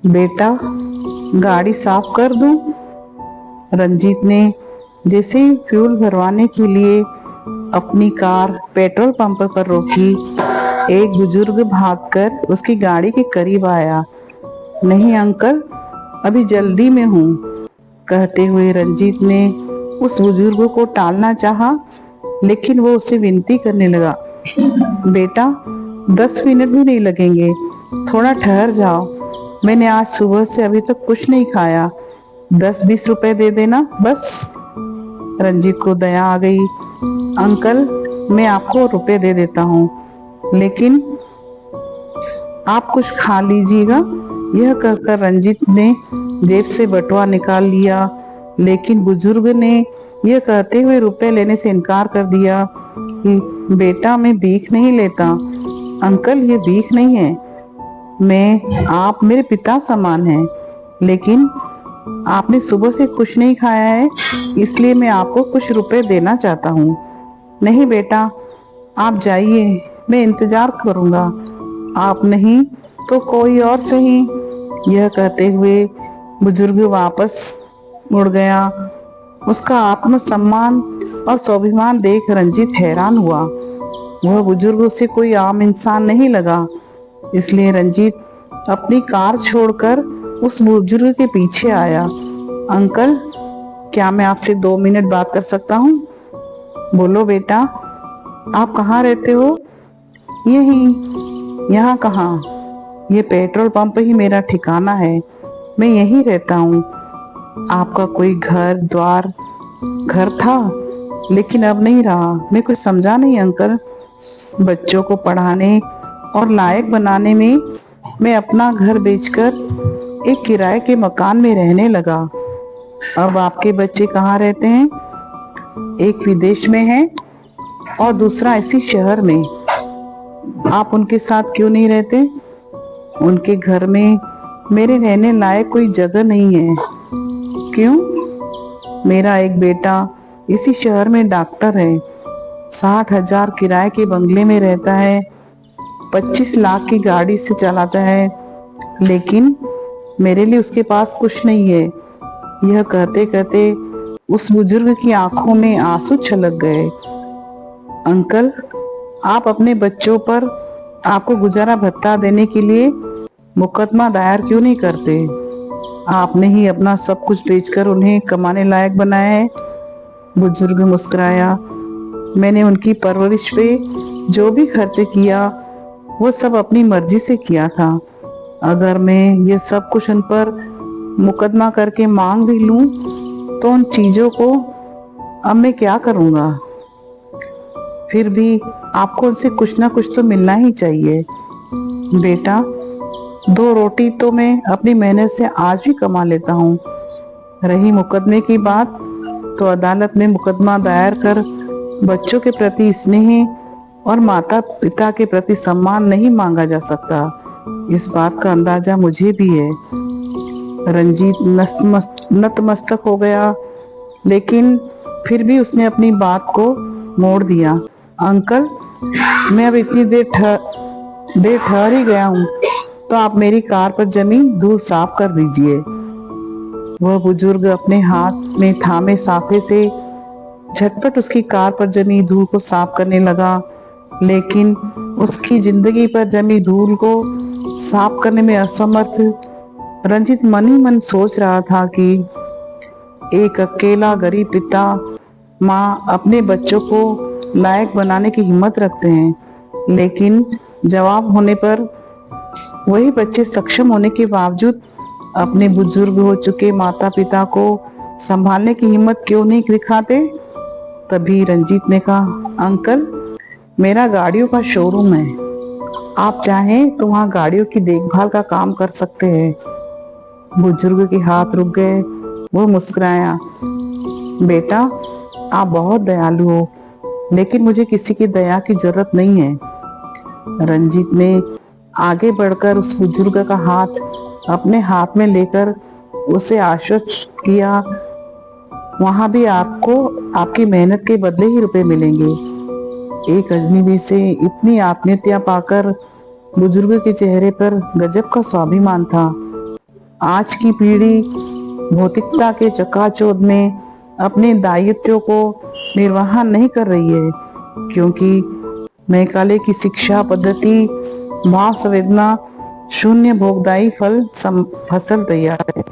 बेटा, गाड़ी साफ कर दूं? रंजीत ने जैसे ही फ्यूल भरवाने के लिए अपनी कार पेट्रोल पंप पर रोकी, एक बुजुर्ग भागकर उसकी गाड़ी के करीब आया। नहीं अंकल, अभी जल्दी में हूँ, कहते हुए रंजीत ने उस बुजुर्ग को टालना चाहा, लेकिन वो उससे विनती करने लगा, बेटा 10 मिनट भी नहीं लगेंगे, थोड़ा ठहर जाओ। मैंने आज सुबह से अभी तक कुछ नहीं खाया, 10-20 रुपए दे देना बस। रंजीत को दया आ गई। अंकल, मैं आपको रुपए दे देता हूँ, लेकिन आप कुछ खा लीजिएगा। यह कहकर रंजीत ने जेब से बटुआ निकाल लिया, लेकिन बुजुर्ग ने यह कहते हुए रुपए लेने से इनकार कर दिया कि बेटा मैं भीख नहीं लेता। अंकल, ये भीख नहीं है, आप मेरे पिता समान हैं, लेकिन आपने सुबह से कुछ नहीं खाया है, इसलिए मैं आपको कुछ रुपए देना चाहता हूँ। नहीं बेटा, आप जाइए, मैं इंतजार करूंगा, आप नहीं तो कोई और सही। यह कहते हुए बुजुर्ग वापस मुड़ गया। उसका आत्मसम्मान और स्वाभिमान देख रंजीत हैरान हुआ। वह बुजुर्ग उसे कोई आम इंसान नहीं लगा, इसलिए रंजीत अपनी कार छोड़कर उस बुजुर्ग के पीछे आया। अंकल, क्या मैं आपसे 2 मिनट बात कर सकता हूँ? बोलो बेटा, आप कहाँ रहते हो? यहीं। यहाँ कहाँ? ये पेट्रोल पंप ही मेरा ठिकाना है, मैं यहीं रहता हूँ। आपका कोई घर था, लेकिन अब नहीं रहा। मैं कुछ समझा नहीं अंकल। बच्चों को पढ़ाने और लायक बनाने में मैं अपना घर बेचकर एक किराए के मकान में रहने लगा। अब आपके बच्चे कहाँ रहते हैं? एक विदेश में है और दूसरा इसी शहर में। आप उनके साथ क्यों नहीं रहते? उनके घर में मेरे रहने लायक कोई जगह नहीं है। क्यों? मेरा एक बेटा इसी शहर में डॉक्टर है, 60,000 किराए के बंगले में रहता है, 25 लाख की गाड़ी से चलाता है, लेकिन मेरे लिए उसके पास कुछ नहीं है। यह कहते कहते उस बुजुर्ग की आंखों में आंसू छलक गए। अंकल, आप अपने बच्चों पर आपको गुजारा भत्ता देने के लिए मुकदमा दायर क्यों नहीं करते? आपने ही अपना सब कुछ बेचकर उन्हें कमाने लायक बनाया है। बुजुर्ग मुस्कुराया। मैंने उनकी परवरिश पे जो भी खर्च किया वो सब अपनी मर्जी से किया था। अगर मैं ये सब कुछ उन पर मुकदमा करके मांग भी लूं तो उन चीजों को अब मैं क्या करूंगा? फिर भी आपको उनसे कुछ ना कुछ तो मिलना ही चाहिए। बेटा, 2 रोटी तो मैं अपनी मेहनत से आज भी कमा लेता हूँ। रही मुकदमे की बात, तो अदालत में मुकदमा दायर कर बच्चों के प्रति स्नेह और माता पिता के प्रति सम्मान नहीं मांगा जा सकता। इस बात का अंदाजा मुझे भी है। रंजीत नतमस्तक हो गया, लेकिन फिर भी उसने अपनी बात को मोड़ दिया। अंकल, मैं अब इतनी देर ठहर ही गया हूँ, तो आप मेरी कार पर जमी धूल साफ कर दीजिए। वह बुजुर्ग अपने हाथ में थामे साफे से झटपट उसकी कार पर जमी धूल को साफ करने लगा, लेकिन उसकी जिंदगी पर जमी धूल को साफ करने में असमर्थ रंजीत मन ही मन सोच रहा था कि एक अकेला गरीब पिता माँ अपने बच्चों को लायक बनाने की हिम्मत रखते हैं, लेकिन जवाब होने पर वही बच्चे सक्षम होने के बावजूद अपने बुजुर्ग हो चुके माता पिता को संभालने की हिम्मत क्यों नहीं दिखाते? तभी रंजीत ने कहा, अंकल, मेरा गाड़ियों का शोरूम है, आप चाहें तो वहाँ गाड़ियों की देखभाल का काम कर सकते हैं। बुजुर्ग के हाथ रुक गए। वो मुस्कुराया। बेटा, आप बहुत दयालु हो, लेकिन मुझे किसी की दया की जरूरत नहीं है। रंजीत ने आगे बढ़कर उस बुजुर्ग का हाथ अपने हाथ में लेकर उसे आश्वस्त किया, वहां भी आपको आपकी मेहनत के बदले ही रुपए मिलेंगे। एक अजनबी से इतनी आत्मीयता पाकर बुजुर्ग के चेहरे पर गजब का स्वाभिमान था। आज की पीढ़ी भौतिकता के चकाचौंध में अपने दायित्व को निर्वहन नहीं कर रही है, क्योंकि मैकाले की शिक्षा पद्धति भाव संवेदना शून्य भोगदायी फसल तैयार है।